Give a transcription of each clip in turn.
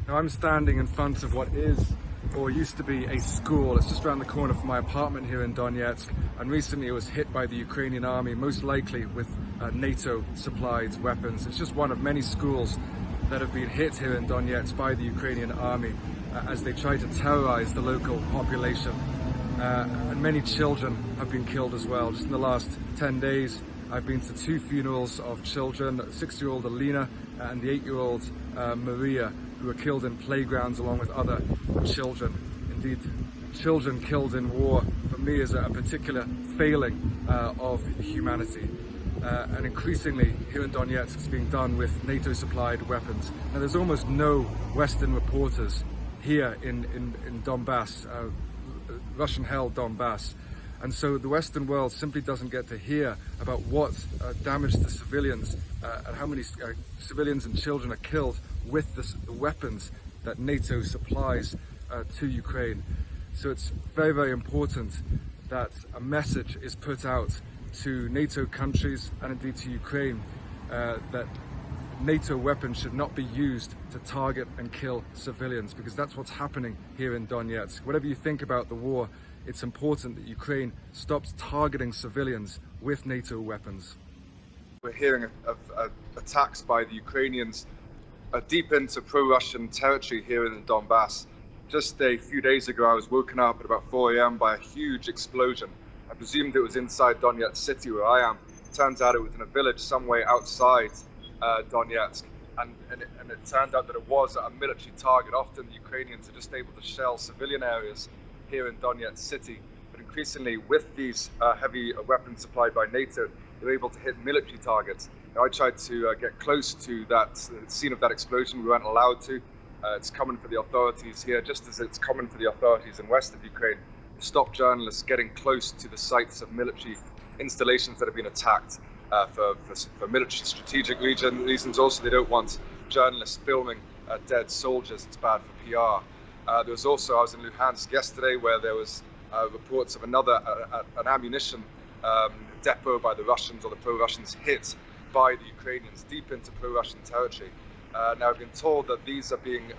Now I'm standing in front of what is or used to be a school. It's just around the corner from my apartment here in Donetsk, and recently it was hit by the Ukrainian army, most likely with NATO supplied weapons. It's just one of many schools that have been hit here in Donetsk by the Ukrainian army as they try to terrorize the local population. And many children have been killed as well. Just in the last 10 days, I've been to 2 funerals of children, 6-year-old Alina and the 8-year-old Maria, who were killed in playgrounds along with other children. Indeed, children killed in war for me is a particular failing of humanity. And increasingly here in Donetsk it's being done with NATO supplied weapons. Now there's almost no Western reporters here in Donbas, Russian held Donbas. And so the Western world simply doesn't get to hear about what damage to civilians and how many civilians and children are killed with the weapons that NATO supplies to Ukraine. So it's very, very important that a message is put out to NATO countries and indeed to Ukraine that NATO weapons should not be used to target and kill civilians, because that's what's happening here in Donetsk. Whatever you think about the war, it's important that Ukraine stops targeting civilians with NATO weapons. We're hearing of attacks by the Ukrainians deep into pro-Russian territory here in the Donbas. Just a few days ago, I was woken up at about 4 a.m. by a huge explosion. I presumed it was inside Donetsk city where I am. Turns out it was in a village some way outside Donetsk. And it turned out that it was a military target. Often the Ukrainians are just able to shell civilian areas here in Donetsk city, but increasingly with these heavy weapons supplied by NATO, they're able to hit military targets. Now, I tried to get close to that scene of that explosion. We weren't allowed to. It's common for the authorities here, just as it's common for the authorities in west of Ukraine, to stop journalists getting close to the sites of military installations that have been attacked for military strategic reasons. Also, they don't want journalists filming dead soldiers. It's bad for PR. I was in Luhansk yesterday, where there was reports of an ammunition depot by the Russians, or the pro-Russians, hit by the Ukrainians deep into pro-Russian territory. Now I've been told that these are being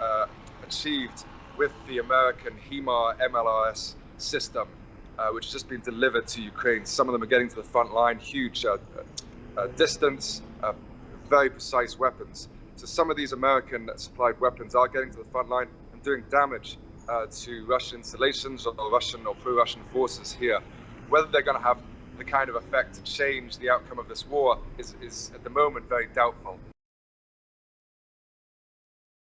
achieved with the American HIMARS MLRS system, which has just been delivered to Ukraine. Some of them are getting to the front line, huge distance, very precise weapons. So some of these American supplied weapons are getting to the front line and doing damage to Russian installations or Russian or pro-Russian forces here. Whether they're going to have the kind of effect to change the outcome of this war is at the moment very doubtful.